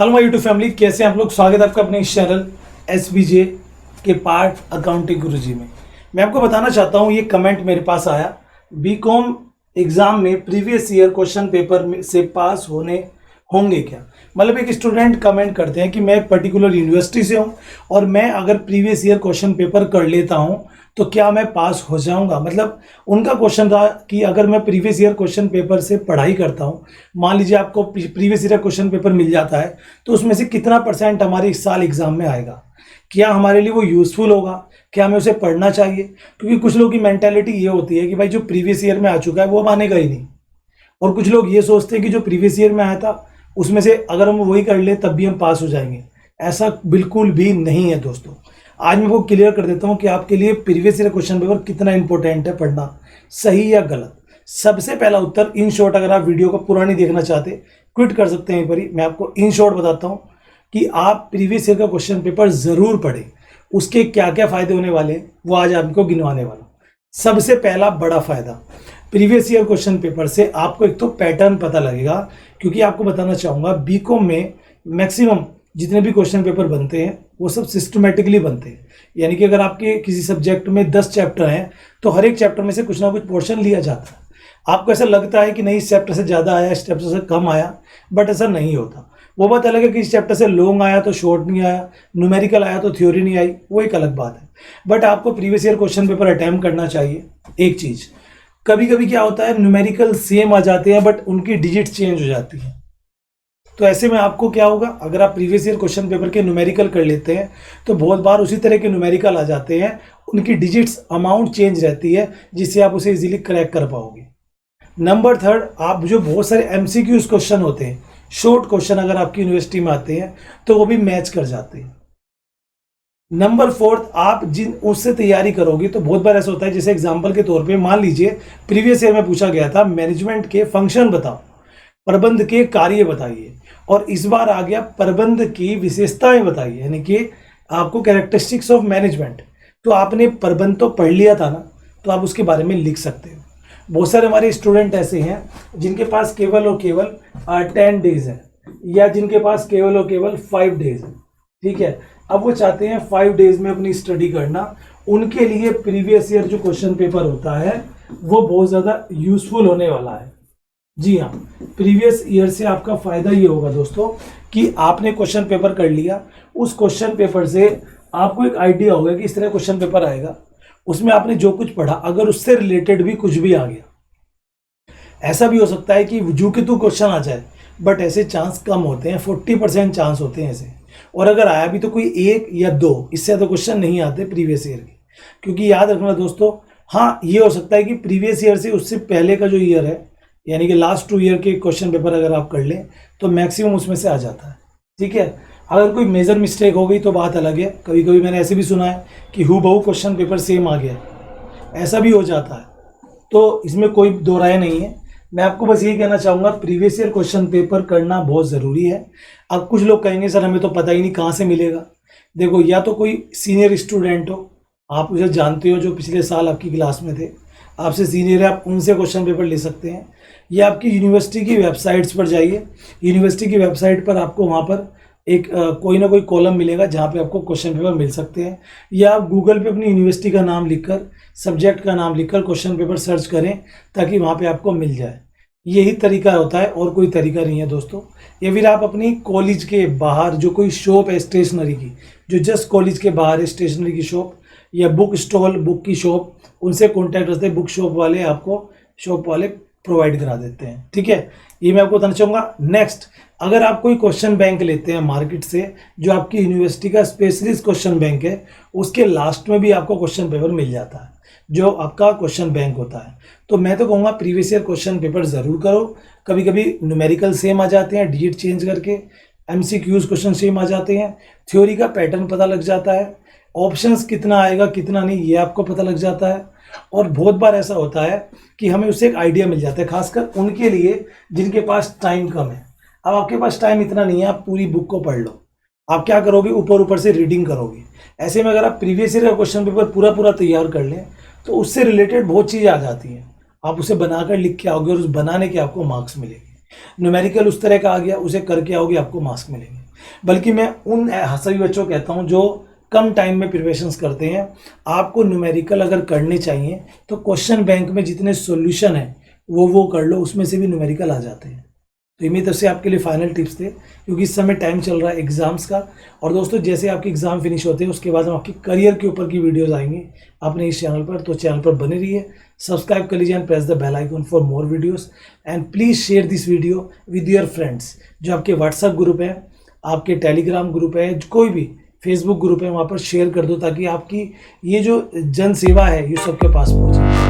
Hello my YouTube family, कैसे हैं आप लोग। स्वागत है आपका अपने इस चैनल एसबीजे के पार्ट अकाउंटिंग गुरुजी में। मैं आपको बताना चाहता हूं, ये कमेंट मेरे पास आया, बीकॉम एग्जाम में प्रीवियस ईयर क्वेश्चन पेपर से पास होने होंगे क्या। मतलब एक स्टूडेंट कमेंट करते हैं कि मैं एक पर्टिकुलर यूनिवर्सिटी से हूं और मैं अगर प्रीवियस ईयर क्वेश्चन पेपर कर लेता हूं तो क्या मैं पास हो जाऊंगा। मतलब उनका क्वेश्चन था कि अगर मैं प्रीवियस ईयर क्वेश्चन पेपर से पढ़ाई करता हूं, मान लीजिए आपको प्रीवियस ईयर क्वेश्चन पेपर मिल जाता है, तो उसमें से कितना % हमारे इस साल एग्जाम में आएगा, क्या हमारे लिए वो यूज़फुल होगा, क्या हमें उसे पढ़ना चाहिए। क्योंकि कुछ लोगों की मेंटालिटी ये होती है कि भाई जो प्रीवियस ईयर में आ चुका है वो अब आनेगा ही नहीं, और कुछ लोग ये सोचते हैं कि जो प्रीवियस ईयर में आया था उसमें से अगर हम वही कर ले तब भी हम पास हो जाएंगे। ऐसा बिल्कुल भी नहीं है दोस्तों। आज मैं वो क्लियर कर देता हूँ कि आपके लिए प्रीवियस ईयर क्वेश्चन पेपर कितना इंपॉर्टेंट है पढ़ना, सही या गलत। सबसे पहला उत्तर, इन शॉर्ट, अगर आप वीडियो को पूरा नहीं देखना चाहते क्विट कर सकते हैं यहीं पर ही। मैं आपको इन शॉर्ट बताता हूँ कि आप प्रीवियस ईयर का क्वेश्चन पेपर जरूर पढ़ें, उसके क्या क्या फायदे होने वाले हैं वो आज आपको गिनवाने वाला हूँ। सबसे पहला बड़ा फायदा, प्रीवियस ईयर क्वेश्चन पेपर से आपको एक तो पैटर्न पता लगेगा। क्योंकि आपको बताना चाहूँगा, बीकॉम में मैक्सिमम जितने भी क्वेश्चन पेपर बनते हैं वो सब सिस्टमेटिकली बनते हैं। यानी कि अगर आपके किसी सब्जेक्ट में 10 चैप्टर हैं तो हर एक चैप्टर में से कुछ ना कुछ पोर्शन लिया जाता है। आपको ऐसा लगता है कि नहीं इस चैप्टर से ज़्यादा आया, इस चैप्टर से कम आया, बट ऐसा नहीं होता। वो बात अलग है कि इस चैप्टर से लॉन्ग आया तो शॉर्ट नहीं आया, न्यूमेरिकल आया तो थ्योरी नहीं आई, वो एक अलग बात है। बट आपको previous year question paper attempt करना चाहिए। एक चीज़, कभी कभी क्या होता है, न्यूमेरिकल सेम आ जाते हैं बट उनकी डिजिट चेंज हो जाती है। तो ऐसे में आपको क्या होगा, अगर आप प्रीवियस ईयर क्वेश्चन पेपर के न्यूमेरिकल कर लेते हैं तो बहुत बार उसी तरह के न्यूमेरिकल आ जाते हैं, उनकी डिजिट्स अमाउंट चेंज रहती है, जिससे आप उसे इजीली क्रैक कर पाओगे। नंबर थर्ड, आप जो बहुत सारे एमसीक्यूज क्वेश्चन होते हैं, शॉर्ट क्वेश्चन अगर आपकी यूनिवर्सिटी में आते हैं तो वो भी मैच कर जाते हैं। नंबर फोर्थ, आप जिन उससे तैयारी करोगे तो बहुत बार ऐसा होता है, जैसे एग्जांपल के तौर पे मान लीजिए प्रीवियस ईयर में पूछा गया था मैनेजमेंट के फंक्शन बताओ, प्रबंध के कार्य बताइए, और इस बार आ गया प्रबंध की विशेषताएं बताइए, यानी कि आपको कैरेक्टरिस्टिक्स ऑफ मैनेजमेंट। तो आपने प्रबंध तो पढ़ लिया था ना, तो आप उसके बारे में लिख सकते हो। बहुत सारे हमारे स्टूडेंट ऐसे हैं जिनके पास केवल और केवल 10 डेज है, या जिनके पास केवल और केवल 5 डेज है। ठीक है, अब वो चाहते हैं 5 डेज में अपनी स्टडी करना। उनके लिए प्रीवियस ईयर जो क्वेश्चन पेपर होता है वो बहुत ज़्यादा यूजफुल होने वाला है। जी हाँ, प्रीवियस ईयर से आपका फ़ायदा ये होगा दोस्तों कि आपने क्वेश्चन पेपर कर लिया, उस क्वेश्चन पेपर से आपको एक आइडिया होगा कि इस तरह क्वेश्चन पेपर आएगा। उसमें आपने जो कुछ पढ़ा, अगर उससे रिलेटेड भी कुछ भी आ गया, ऐसा भी हो सकता है कि जू के तू क्वेश्चन आ जाए, बट ऐसे चांस कम होते हैं, 40% चांस होते हैं ऐसे। और अगर आया भी तो कोई 1 या 2, इससे ज़्यादा क्वेश्चन नहीं आते प्रीवियस ईयर के। क्योंकि याद रखना दोस्तों, हाँ ये हो सकता है कि प्रीवियस ईयर से उससे पहले का जो ईयर है, यानी कि लास्ट 2 ईयर के क्वेश्चन पेपर अगर आप कर लें तो मैक्सिमम उसमें से आ जाता है। ठीक है, अगर कोई मेजर मिस्टेक हो गई तो बात अलग है। कभी कभी मैंने ऐसे भी सुना है कि हूबहू क्वेश्चन पेपर सेम आ गया, ऐसा भी हो जाता है। तो इसमें कोई दो राय नहीं है। मैं आपको बस यही कहना चाहूँगा, प्रीवियस ईयर क्वेश्चन पेपर करना बहुत ज़रूरी है। अब कुछ लोग कहेंगे सर हमें तो पता ही नहीं कहाँ से मिलेगा। देखो, या तो कोई सीनियर स्टूडेंट हो, आप उसे जानते हो, जो पिछले साल आपकी क्लास में थे, आपसे सीनियर है, आप उनसे क्वेश्चन पेपर ले सकते हैं। या आपकी यूनिवर्सिटी की वेबसाइट्स पर जाइए, यूनिवर्सिटी की वेबसाइट पर आपको वहाँ पर एक कोई ना कोई कॉलम मिलेगा जहाँ पे आपको क्वेश्चन पेपर मिल सकते हैं। या आप गूगल पे अपनी यूनिवर्सिटी का नाम लिखकर, सब्जेक्ट का नाम लिखकर क्वेश्चन पेपर सर्च करें, ताकि वहाँ पे आपको मिल जाए। यही तरीका होता है, और कोई तरीका नहीं है दोस्तों। या फिर आप अपनी कॉलेज के बाहर जो कोई शॉप है स्टेशनरी की, जो जस्ट कॉलेज के बाहर है स्टेशनरी की शॉप या बुक स्टॉल, बुक की शॉप, उनसे कॉन्टैक्ट करते हैं। बुक शॉप वाले आपको, शॉप वाले प्रोवाइड करा देते हैं। ठीक है, ये मैं आपको बताना चाहूँगा। नेक्स्ट, अगर आप कोई क्वेश्चन बैंक लेते हैं मार्केट से, जो आपकी यूनिवर्सिटी का स्पेशलिस्ट क्वेश्चन बैंक है, उसके लास्ट में भी आपको क्वेश्चन पेपर मिल जाता है, जो आपका क्वेश्चन बैंक होता है। तो मैं तो कहूँगा प्रीवियस ईयर क्वेश्चन पेपर ज़रूर करो। कभी कभी न्यूमेरिकल सेम आ जाते हैं डिजिट चेंज करके, एमसीक्यूज क्वेश्चन सेम आ जाते हैं, थ्योरी का पैटर्न पता लग जाता है, ऑप्शंस कितना आएगा कितना नहीं ये आपको पता लग जाता है। और बहुत बार ऐसा होता है कि हमें उससे एक आइडिया मिल जाता है, खासकर उनके लिए जिनके पास टाइम कम है। अब आपके पास टाइम इतना नहीं है आप पूरी बुक को पढ़ लो, आप क्या करोगे, ऊपर ऊपर से रीडिंग करोगे। ऐसे में अगर आप प्रीवियस ईयर का क्वेश्चन पेपर पूरा तैयार कर लें तो उससे रिलेटेड बहुत चीज़ें आ जाती हैं, आप उसे बनाकर लिख के आओगे और उस बनाने के आपको मार्क्स मिलेंगे। न्यूमेरिकल उस तरह का आ गया, उसे करके आओगे आपको मार्क्स मिलेंगे। बल्कि मैं उन सभी बच्चों को कहता हूँ जो कम टाइम में प्रिपरेशंस करते हैं। आपको न्यूमेरिकल अगर करने चाहिए तो क्वेश्चन बैंक में जितने सॉल्यूशन हैं वो कर लो, उसमें से भी न्यूमेरिकल आ जाते हैं। तो ये मेरी तरफ से आपके लिए फाइनल टिप्स थे, क्योंकि इस समय टाइम चल रहा है एग्जाम्स का। और दोस्तों जैसे आपके एग्जाम फिनिश होते हैं उसके बाद हम आपकी करियर के ऊपर की वीडियोस आएंगे अपने इस चैनल पर, तो चैनल पर बने रहिए, सब्सक्राइब कर लीजिए and press the bell icon for more videos and please share this video with your friends. जो आपके व्हाट्सएप ग्रुप है, आपके टेलीग्राम ग्रुप है, कोई भी फेसबुक ग्रुप है, वहाँ पर शेयर कर दो ताकि आपकी ये जो जन सेवा है ये सबके पास पहुँचे।